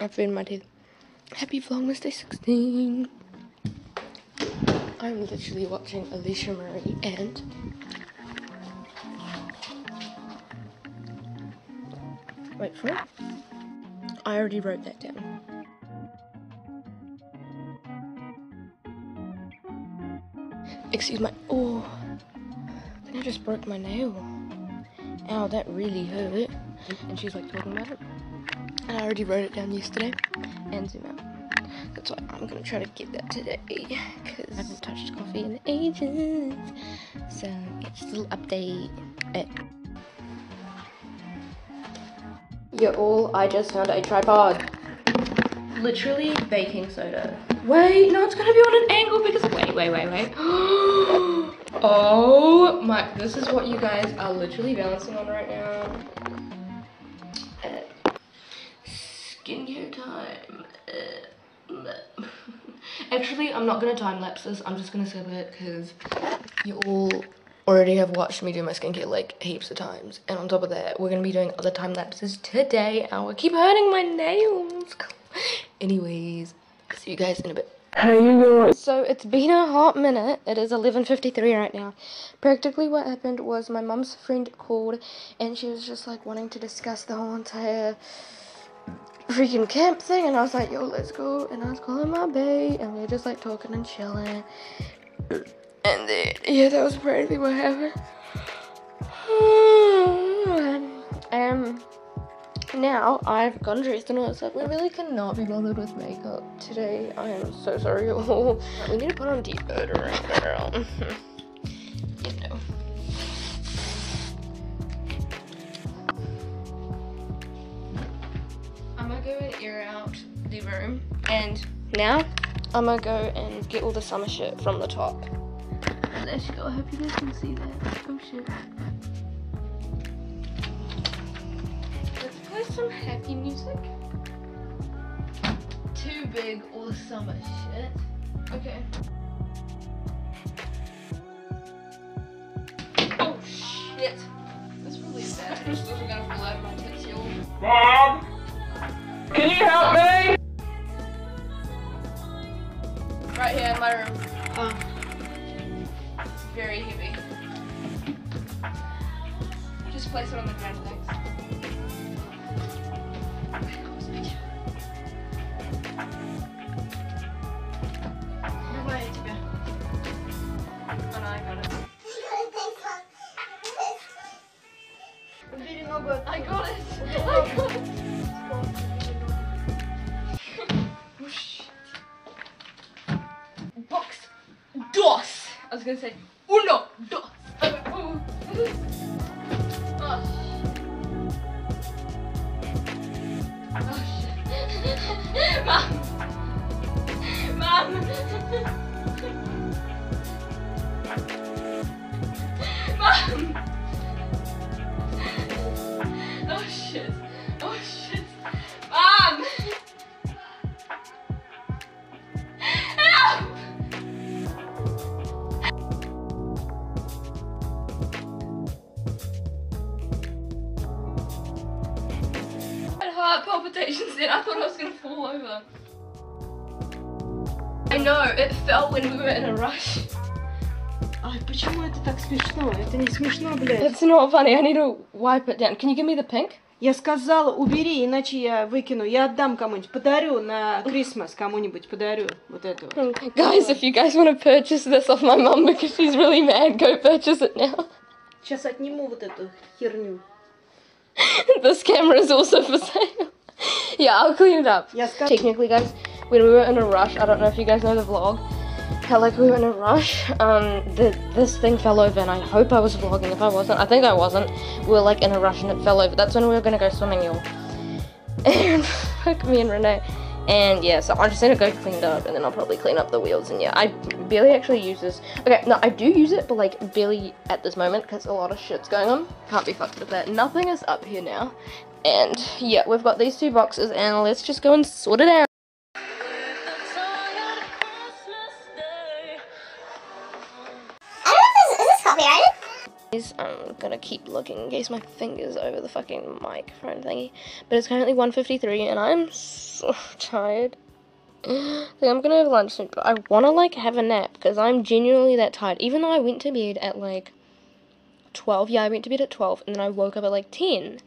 I've been my teeth. Happy Vlogmas Day 16. I'm literally watching Alicia Marie and wait for it. I already wrote that down. Excuse my, oh, I think I just broke my nail. Ow, that really hurt. And she's like talking about it. And I already wrote it down yesterday. And zoom out. That's why I'm gonna try to get that today. Because I haven't touched coffee in ages. So, yeah, just a little update. Yo, all, I just found a tripod. Literally baking soda. Wait, no, it's gonna be on an angle because, wait. Oh my, this is what you guys are literally balancing on right now. Skincare time. Actually, I'm not gonna time lapse this, I'm just gonna skip it because you all already have watched me do my skincare like heaps of times. And on top of that, we're gonna be doing other time lapses today. I keep hurting my nails. Anyways, see you guys in a bit. How you doing? So it's been a hot minute. It is 11:53 right now. Practically what happened was my mum's friend called and she was just like wanting to discuss the whole entire freaking camp thing, and I was like, yo, let's go. And I was calling my bae and we were just like talking and chilling. And then, yeah, that was practically what happened. Now I've gotten dressed and all that stuff. We really cannot be bothered with makeup today. I am so sorry, all. We need to put on deodorant, girl. You know. I'm gonna go and air out the room, and now I'm gonna go and get all the summer shit from the top. There she go. I hope you guys can see that. Oh shit. Let's play some happy music. Too big, all the summer shit. Okay. Oh shit. That's really bad. I'm still gonna fall out of my tits, y'all. Mom? Can you help me? Right here in my room. Oh. Very heavy. Just place it on the ground, thanks. No way, it's good. Oh no, I got it. I got it! I got it! Oh shit. Box. Dos! I was gonna say uno, dos. Oh shit. Oh shit. Mom! Mom! Mom! Oh shit. Oh shit. Mom! Help! I had heart palpitations then. I thought I was gonna fall over. I know, it fell when we were in a rush. Ай, почему это так смешно? Это не смешно, блядь. It's not funny, I need to wipe it down. Can you give me the pink? Я сказала, убери, иначе я выкину. Я отдам кому-нибудь, подарю на Christmas кому-нибудь, подарю вот эту. Guys, if you guys want to purchase this off my mum because she's really mad, go purchase it now. Сейчас отниму вот эту херню. This camera is also for sale. Yeah, I'll clean it up. Technically, guys, when we were in a rush, I don't know if you guys know the vlog, how like we were in a rush, this thing fell over, and I hope I was vlogging. If I wasn't, I think I wasn't. We were like in a rush and it fell over. That's when we were gonna go swimming, y'all. And fuck me and Renee. And yeah, so I just need to go clean it up, and then I'll probably clean up the wheels. And yeah, I barely actually use this. Okay, no, I do use it, but like barely at this moment because a lot of shit's going on. Can't be fucked with that. Nothing is up here now. And yeah, we've got these two boxes, and let's just go and sort it out. I don't know if is this copyrighted? I'm gonna keep looking in case my finger's over the fucking microphone thingy. But it's currently 1:53 and I'm so tired. I think I'm gonna have lunch soon, but I wanna like have a nap because I'm genuinely that tired. Even though I went to bed at like 12. Yeah, I went to bed at 12 and then I woke up at like 10.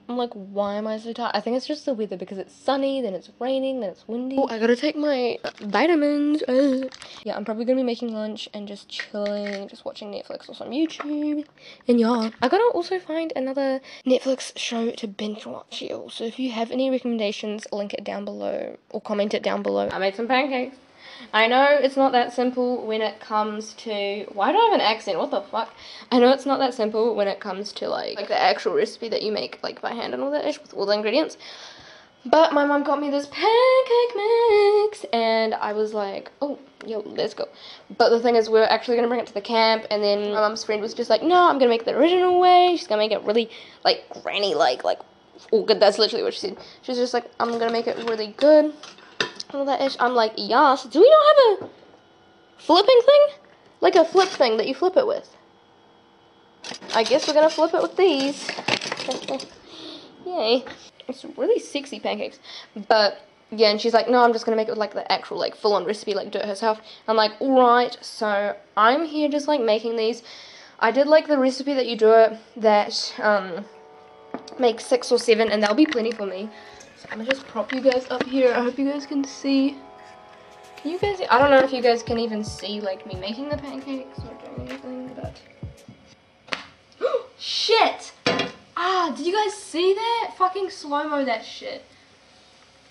I'm like, why am I so tired? I think it's just the weather because it's sunny, then it's raining, then it's windy. Oh, I gotta take my vitamins. Yeah, I'm probably gonna be making lunch and just chilling, just watching Netflix or some YouTube. And yeah, I gotta also find another Netflix show to binge watch here. So if you have any recommendations, link it down below or comment it down below. I made some pancakes. I know it's not that simple when it comes to, why do I have an accent? What the fuck? I know it's not that simple when it comes to like the actual recipe that you make like by hand and all that ish with all the ingredients. But my mom got me this pancake mix and I was like, oh, yo, let's go. But the thing is, we're actually gonna bring it to the camp, and then my mom's friend was just like, no, I'm gonna make it the original way. She's gonna make it really like granny like oh good, that's literally what she said. She was just like, I'm gonna make it really good. All that ish. I'm like, yes. Do we not have a flipping thing? Like a flip thing that you flip it with. I guess we're gonna flip it with these. Yay. It's really sexy pancakes. But yeah, and she's like, no, I'm just gonna make it with like the actual like full-on recipe, like do it herself. I'm like, alright. So I'm here just like making these. I did like the recipe that you do it that makes 6 or 7, and that'll be plenty for me. So I'm gonna just prop you guys up here. I hope you guys can see. Can you guys? I don't know if you guys can even see like me making the pancakes or doing anything, but shit! Ah, did you guys see that? Fucking slow-mo that shit.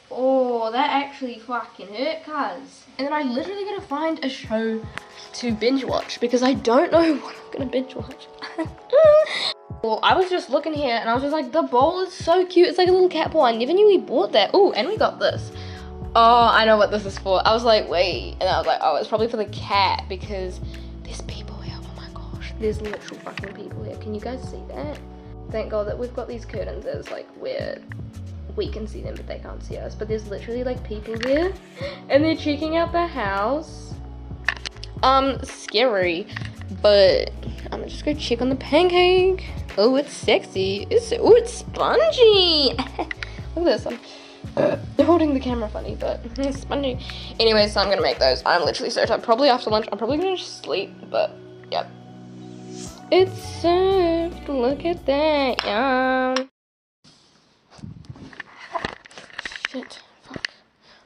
Oh, that actually fucking hurt, cuz. And then I literally gotta find a show to binge watch because I don't know what I'm gonna binge watch. Well, I was just looking here and I was just like, the bowl is so cute. It's like a little cat bowl. I never knew we bought that. Oh, and we got this. Oh, I know what this is for. I was like, wait. And I was like, oh, it's probably for the cat because there's people here. Oh my gosh. There's literal fucking people here. Can you guys see that? Thank God that we've got these curtains as like where we can see them but they can't see us. But there's literally like people there and they're checking out the house. Scary. But I'm gonna just go check on the pancake. Oh, it's sexy. It's spongy. Look at this. I'm holding the camera funny, but it's spongy. Anyway, so I'm gonna make those. I'm literally so tired. Probably after lunch, I'm probably gonna just sleep, but yep. It's served. Look at that, yum. Shit. Fuck.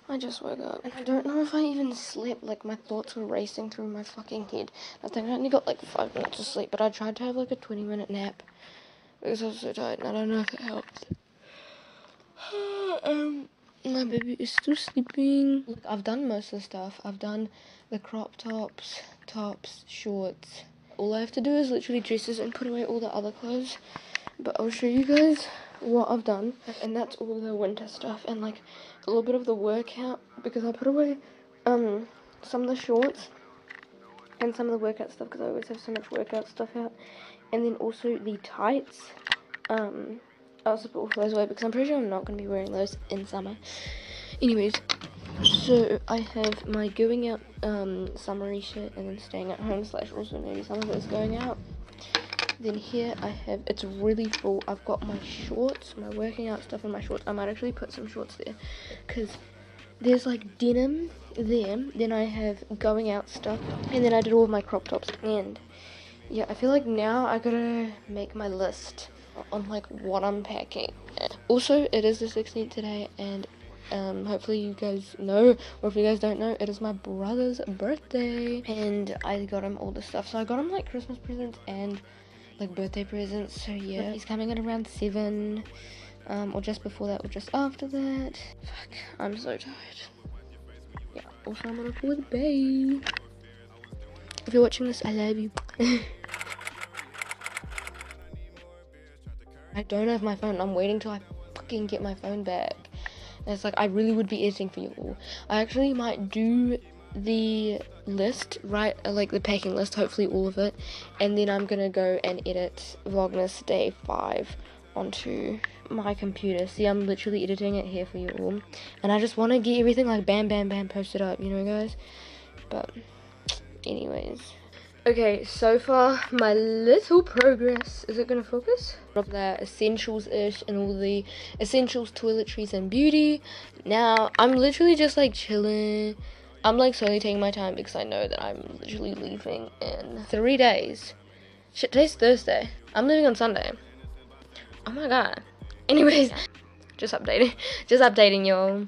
I just woke up and I don't know if I even slept. Like my thoughts were racing through my fucking head. I think I only got like 5 minutes of sleep, but I tried to have like a 20-minute nap because I was so tired and I don't know if it helped. My baby is still sleeping. Look, I've done most of the stuff. I've done the crop tops, shorts. All I have to do is literally dresses and put away all the other clothes. But I'll show you guys what I've done. And that's all the winter stuff and like a little bit of the workout because I put away some of the shorts and some of the workout stuff because I always have so much workout stuff out. And then also the tights. I'll put all those away because I'm pretty sure I'm not going to be wearing those in summer. Anyways, so I have my going out summery shirt and then staying at home / also maybe some of it's going out. Then here I have, it's really full. I've got my shorts, my working out stuff and my shorts. I might actually put some shorts there because there's like denim there. Then I have going out stuff and then I did all of my crop tops. And yeah, I feel like now I gotta make my list on like what I'm packing. Also, it is the 16th today and hopefully you guys know, or if you guys don't know, it is my brother's birthday and I got him all the stuff. So I got him like Christmas presents and like birthday presents. So yeah, he's coming at around 7 or just before that or just after that. Fuck, I'm so tired. Yeah, also I'm gonna call it bye. If you're watching this, I love you. I don't have my phone. I'm waiting till I fucking get my phone back. And it's like, I really would be editing for you all. I actually might do the list, right? Like the packing list, hopefully all of it. And then I'm gonna go and edit Vlogmas Day 5 onto my computer. See, I'm literally editing it here for you all. And I just want to get everything like bam, bam, bam posted up, you know, guys? But anyways, Okay, so far my little progress. Is it gonna focus? Of the essentials-ish and all the essentials, toiletries, and beauty. Now I'm literally just like chilling. I'm like slowly taking my time because I know that I'm literally leaving in 3 days. Shit, today's Thursday. I'm leaving on Sunday. Oh my god. Anyways, just updating y'all.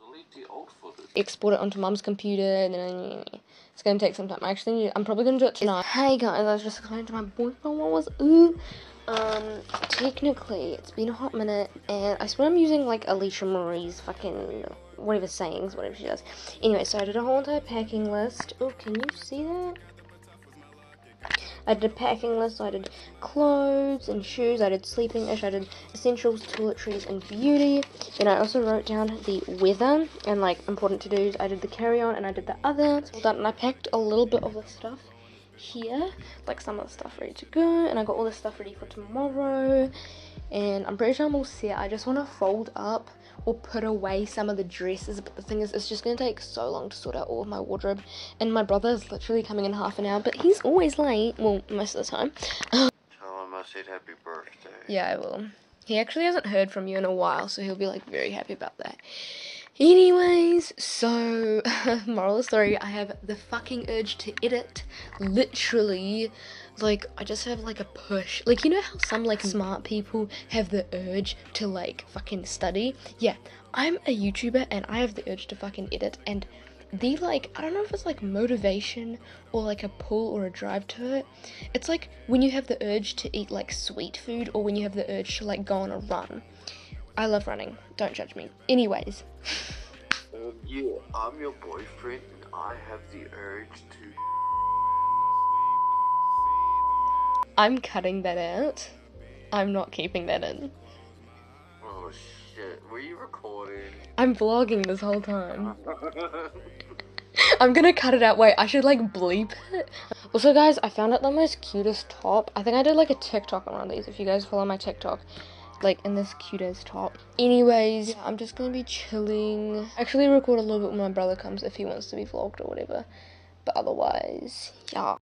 Export it onto mum's computer and then it's gonna take some time. I'm probably gonna do it tonight. Hey guys, I was just explaining to my boyfriend what was technically it's been a hot minute and I swear I'm using like Alicia Marie's fucking whatever sayings, whatever she does. Anyway, so I did a whole entire packing list. Oh, can you see that? I did a packing list, so I did clothes and shoes, I did sleeping-ish, I did essentials, toiletries, and beauty. Then I also wrote down the weather and like important to-dos. I did the carry-on and I did the other. It's all done, and I packed a little bit of the stuff here, like some of the stuff ready to go, and I got all the stuff ready for tomorrow. And I'm pretty sure I'm all set. I just want to fold up or put away some of the dresses, but the thing is it's just going to take so long to sort out all of my wardrobe, and my brother is literally coming in half an hour, but he's always late, well, most of the time. Tell him I said happy birthday. Yeah, I will. He actually hasn't heard from you in a while, so he'll be like very happy about that. Anyways, so moral of the story, I have the fucking urge to edit. Literally, like I just have like a push. Like, you know how some like smart people have the urge to like fucking study? Yeah, I'm a YouTuber and I have the urge to fucking edit, and the like, I don't know if it's like motivation or like a pull or a drive to it. It's like when you have the urge to eat like sweet food, or when you have the urge to like go on a run. I love running, don't judge me. Anyways. Yeah, I'm your boyfriend and I have the urge to... I'm cutting that out. I'm not keeping that in. Oh shit, were you recording? I'm vlogging this whole time. I'm gonna cut it out. Wait, I should like bleep it. Also guys, I found out the most cutest top. I think I did like a TikTok on one of these. If you guys follow my TikTok, like in this cutest top. Anyways, yeah, I'm just gonna be chilling. Actually record a little bit when my brother comes if he wants to be vlogged or whatever. But otherwise, yeah.